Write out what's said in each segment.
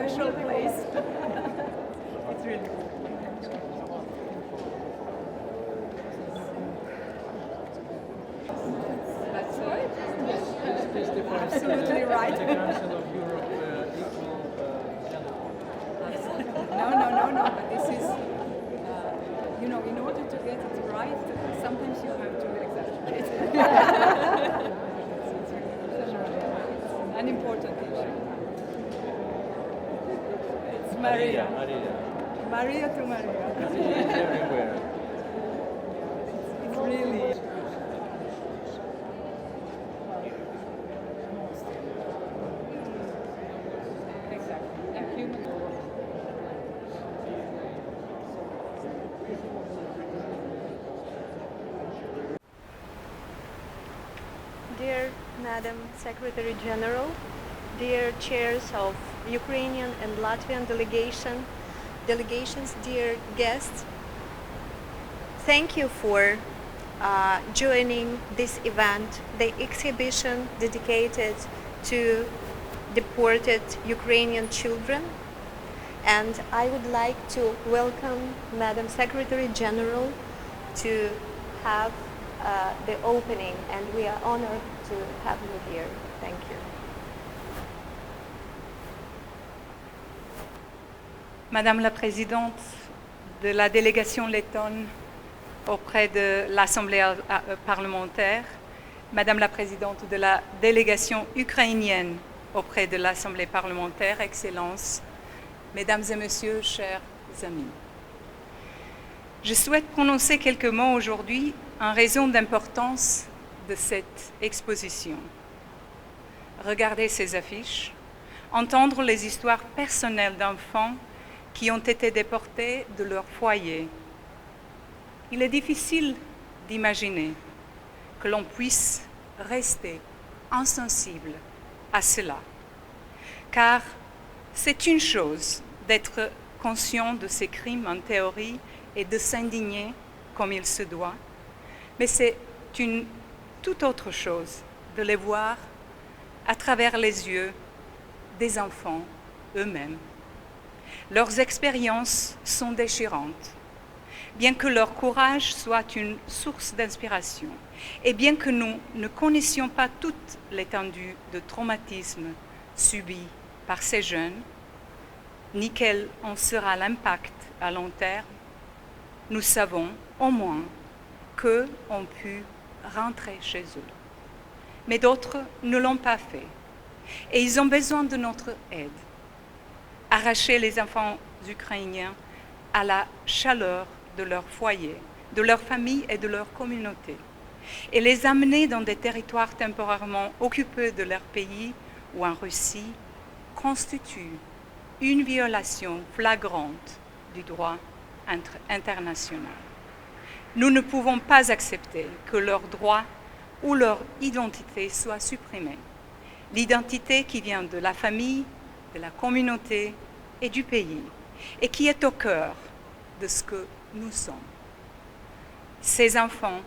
special place. It's really cool. That's right. Absolutely right. The Council of Europe equal gender. No. But this is, in order to get it right, sometimes you have to exaggerate. It's an important issue. It's Marija. Marija to Marija. It's everywhere. It's really. Dear Madam Secretary General, dear chairs of Ukrainian and Latvian delegations, dear guests, thank you for joining this event, the exhibition dedicated to deported Ukrainian children. And I would like to welcome Madam Secretary General to have the opening, and we are honored to have you here. Thank you. Madame la Présidente de la délégation lettonne auprès de l'Assemblée parlementaire, Madame la Présidente de la délégation ukrainienne auprès de l'Assemblée parlementaire, Excellences, Mesdames et Messieurs, chers amis. Je souhaite prononcer quelques mots aujourd'hui en raison d'importance de cette exposition. Regarder ces affiches, entendre les histoires personnelles d'enfants qui ont été déportés de leur foyer. Il est difficile d'imaginer que l'on puisse rester insensible à cela, car c'est une chose d'être conscient de ces crimes en théorie et de s'indigner comme il se doit, mais c'est une toute autre chose de les voir à travers les yeux des enfants eux-mêmes. Leurs expériences sont déchirantes, bien que leur courage soit une source d'inspiration, et bien que nous ne connaissions pas toute l'étendue de traumatisme subi par ces jeunes, ni quel en sera l'impact à long terme, nous savons au moins qu'eux ont pu rentrer chez eux. Mais d'autres ne l'ont pas fait. Et ils ont besoin de notre aide. Arracher les enfants ukrainiens à la chaleur de leur foyer, de leur famille et de leur communauté, et les amener dans des territoires temporairement occupés de leur pays ou en Russie constitue une violation flagrante du droit international. Nous ne pouvons pas accepter que leurs droits ou leur identité soient supprimés. L'identité qui vient de la famille, de la communauté et du pays, et qui est au cœur de ce que nous sommes. Ces enfants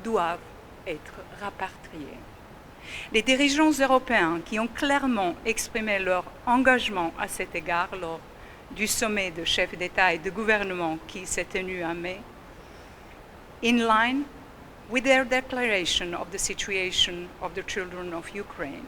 doivent être rapatriés. Les dirigeants européens qui ont clairement exprimé leur engagement à cet égard lors du sommet de chefs d'État et de gouvernement qui s'est tenu en mai, in line with their declaration of the situation of the children of Ukraine,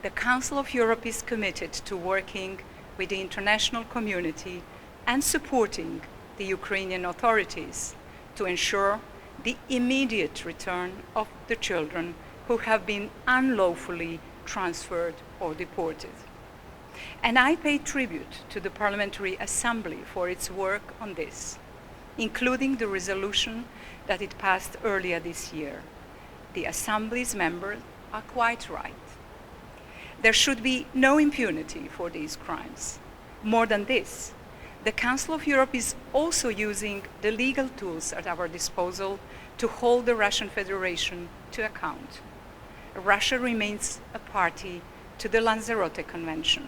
the Council of Europe is committed to working with the international community and supporting the Ukrainian authorities to ensure the immediate return of the children who have been unlawfully transferred or deported. And I pay tribute to the Parliamentary Assembly for its work on this, including the resolution that it passed earlier this year. The Assembly's members are quite right. There should be no impunity for these crimes. More than this, the Council of Europe is also using the legal tools at our disposal to hold the Russian Federation to account. Russia remains a party to the Lanzarote Convention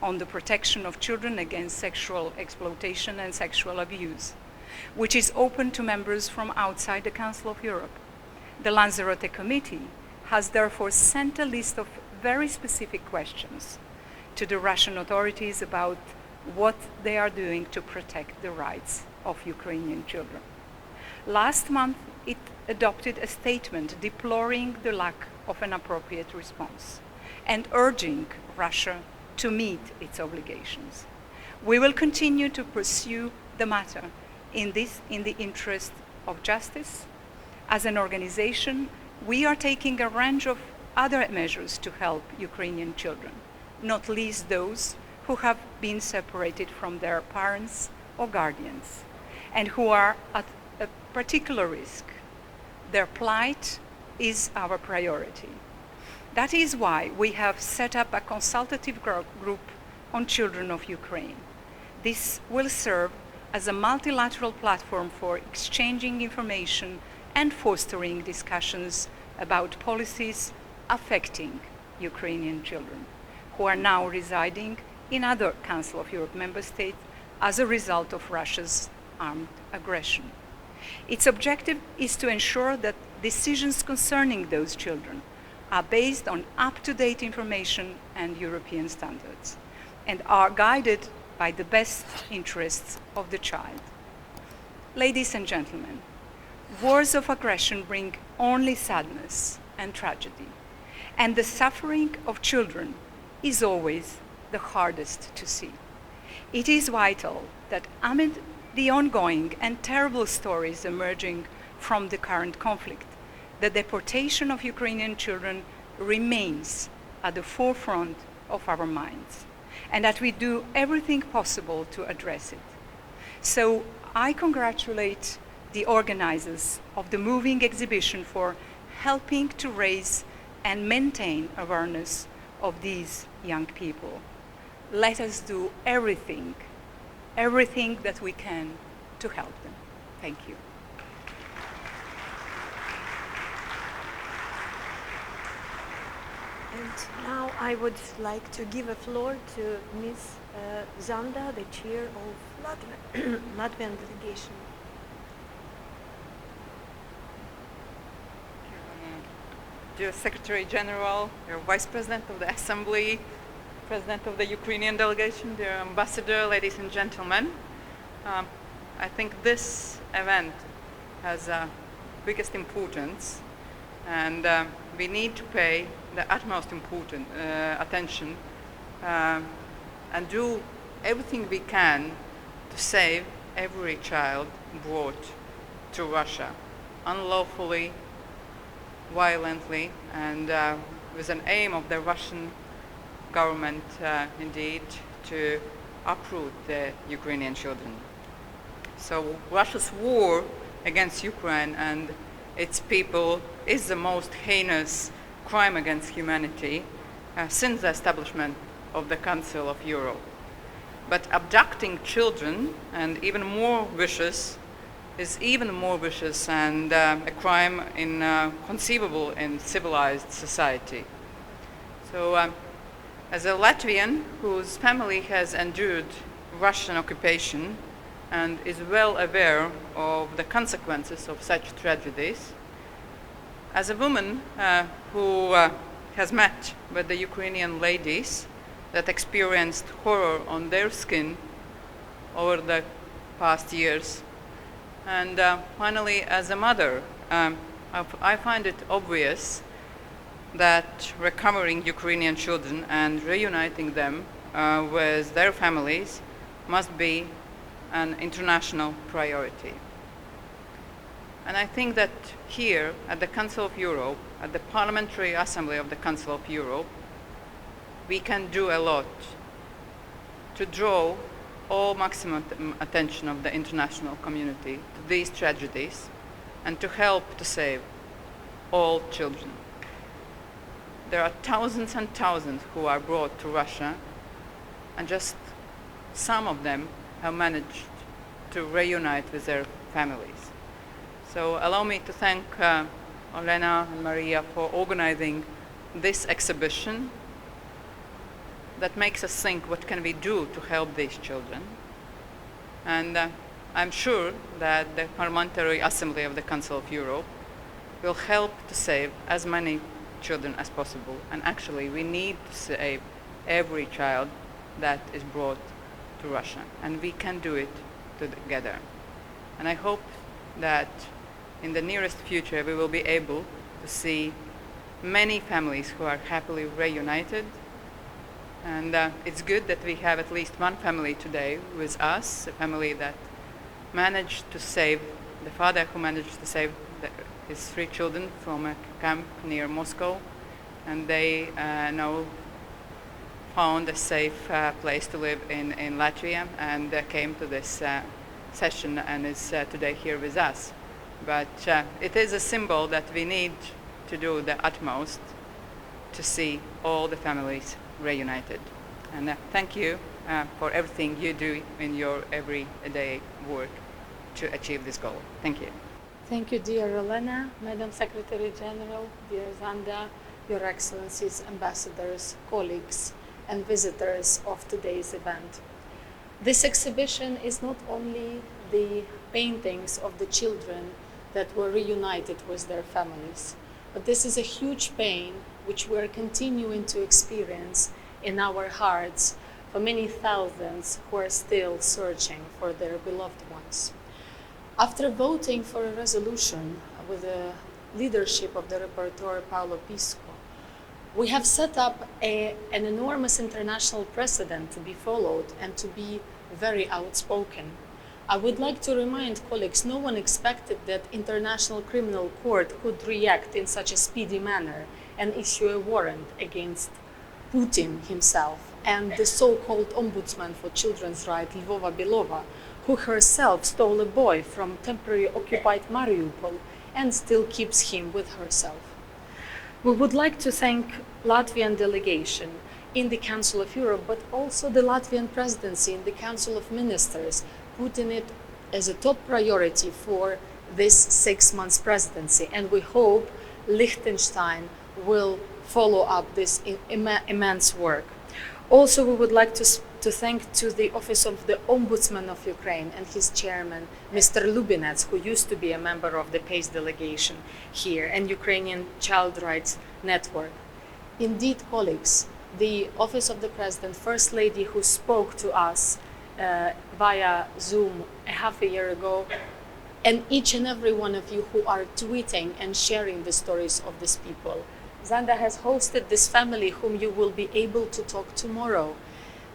on the protection of children against sexual exploitation and sexual abuse, which is open to members from outside the Council of Europe. The Lanzarote Committee has therefore sent a list of very specific questions to the Russian authorities about what they are doing to protect the rights of Ukrainian children. Last month, it adopted a statement deploring the lack of an appropriate response and urging Russia to meet its obligations. We will continue to pursue the matter in the interest of justice. As an organization, we are taking a range of other measures to help Ukrainian children, not least those who have been separated from their parents or guardians and who are at a particular risk. Their plight is our priority. That is why we have set up a consultative group on children of Ukraine. This will serve as a multilateral platform for exchanging information and fostering discussions about policies affecting Ukrainian children who are now residing in other Council of Europe member states as a result of Russia's armed aggression. Its objective is to ensure that decisions concerning those children are based on up-to-date information and European standards and are guided by the best interests of the child. Ladies and gentlemen, wars of aggression bring only sadness and tragedy, and the suffering of children is always the hardest to see. It is vital that amid the ongoing and terrible stories emerging from the current conflict, the deportation of Ukrainian children remains at the forefront of our minds, and that we do everything possible to address it. So I congratulate the organizers of the moving exhibition for helping to raise and maintain awareness of these young people. Let us do everything that we can to help them. Thank you. And now I would like to give a floor to Ms. Zanda, the chair of Latvian delegation. Dear Secretary General, dear Vice President of the Assembly, President of the Ukrainian delegation, dear Ambassador, ladies and gentlemen, I think this event has biggest importance, and we need to pay the utmost attention and do everything we can to save every child brought to Russia unlawfully, violently, and with an aim of the Russian government indeed to uproot the Ukrainian children. So Russia's war against Ukraine and its people is the most heinous crime against humanity since the establishment of the Council of Europe. But abducting children and even more vicious is even more vicious and a crime inconceivable in civilized society. So as a Latvian whose family has endured Russian occupation and is well aware of the consequences of such tragedies, as a woman who has met with the Ukrainian ladies that experienced horror on their skin over the past years, and finally, as a mother, I find it obvious that recovering Ukrainian children and reuniting them with their families must be an international priority. And I think that here at the Council of Europe, at the Parliamentary Assembly of the Council of Europe, we can do a lot to draw all maximum attention of the international community to these tragedies and to help to save all children. There are thousands and thousands who are brought to Russia, and just some of them have managed to reunite with their families. So allow me to thank Olena and Marija for organizing this exhibition that makes us think what can we do to help these children. And I'm sure that the Parliamentary Assembly of the Council of Europe will help to save as many children as possible. And actually we need to save every child that is brought to Russia, and we can do it together. And I hope that in the nearest future we will be able to see many families who are happily reunited. And it's good that we have at least one family today with us, a family that managed to save, the father who managed to save his 3 children from a camp near Moscow, and they now found a safe place to live in Latvia, and came to this session and is today here with us. But it is a symbol that we need to do the utmost to see all the families reunited. And thank you for everything you do in your everyday work to achieve this goal. Thank you. Thank you, dear Elena, Madam Secretary General, dear Zanda, Your Excellencies, ambassadors, colleagues, and visitors of today's event. This exhibition is not only the paintings of the children that were reunited with their families, but this is a huge pain which we are continuing to experience in our hearts for many thousands who are still searching for their beloved ones. After voting for a resolution with the leadership of the rapporteur Paolo Pisco, we have set up an enormous international precedent to be followed and to be very outspoken. I would like to remind colleagues, no one expected that International Criminal Court could react in such a speedy manner and issue a warrant against Putin himself and the so-called ombudsman for children's rights, Lvova Belova, who herself stole a boy from temporarily occupied Mariupol and still keeps him with herself. We would like to thank Latvian delegation in the Council of Europe, but also the Latvian presidency in the Council of Ministers, putting it as a top priority for this 6 months presidency. And we hope Liechtenstein will follow up this immense work. Also, we would like to thank to the Office of the Ombudsman of Ukraine and his chairman, Mr. Lubinets, who used to be a member of the PACE delegation here, and Ukrainian Child Rights Network. Indeed, colleagues, the Office of the President, First Lady, who spoke to us via Zoom a half a year ago, and each and every one of you who are tweeting and sharing the stories of these people. Zanda has hosted this family whom you will be able to talk tomorrow,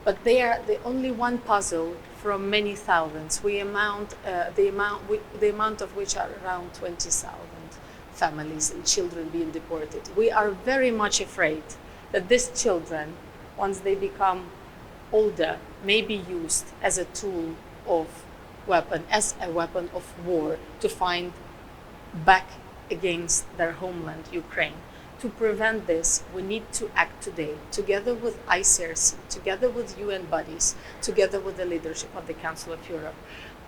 but they are the only one puzzle from many thousands. The amount of which are around 20,000 families and children being deported. We are very much afraid that these children, once they become older, may be used as a tool of as a weapon of war to find back against their homeland, Ukraine. To prevent this, we need to act today, together with ICRC, together with UN bodies, together with the leadership of the Council of Europe.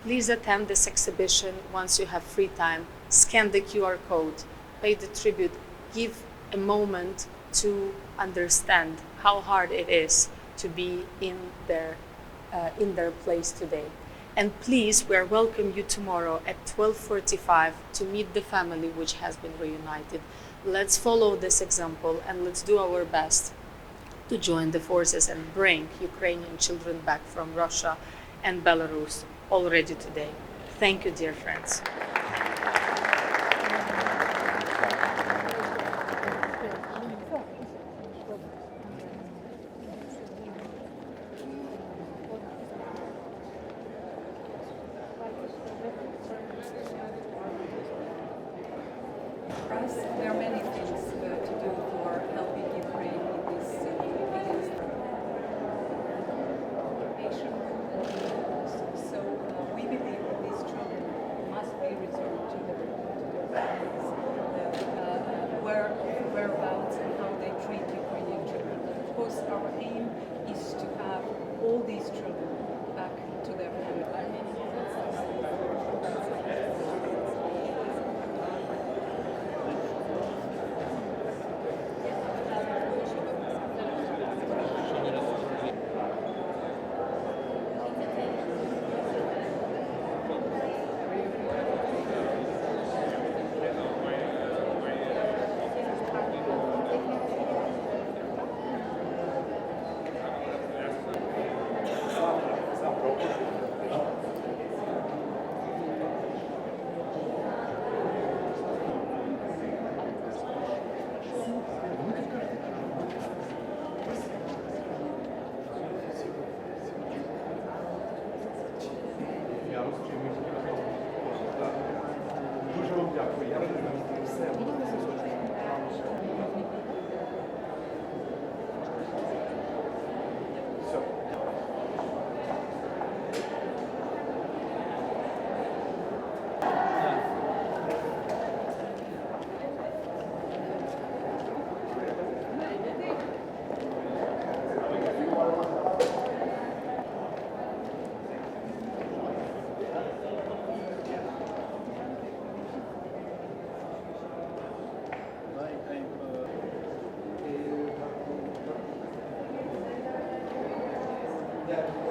Please attend this exhibition once you have free time, scan the QR code, pay the tribute, give a moment to understand how hard it is to be in their place today. And please, we welcome you tomorrow at 12:45 to meet the family which has been reunited. Let's follow this example and let's do our best to join the forces and bring Ukrainian children back from Russia and Belarus already today. Thank you, dear friends. There are many things to do for helping Ukraine in this against occupation. So we believe that these children must be returned to their families, whereabouts and how they treat Ukrainian children. Of course, our aim is to have all these children back to their families. Получается,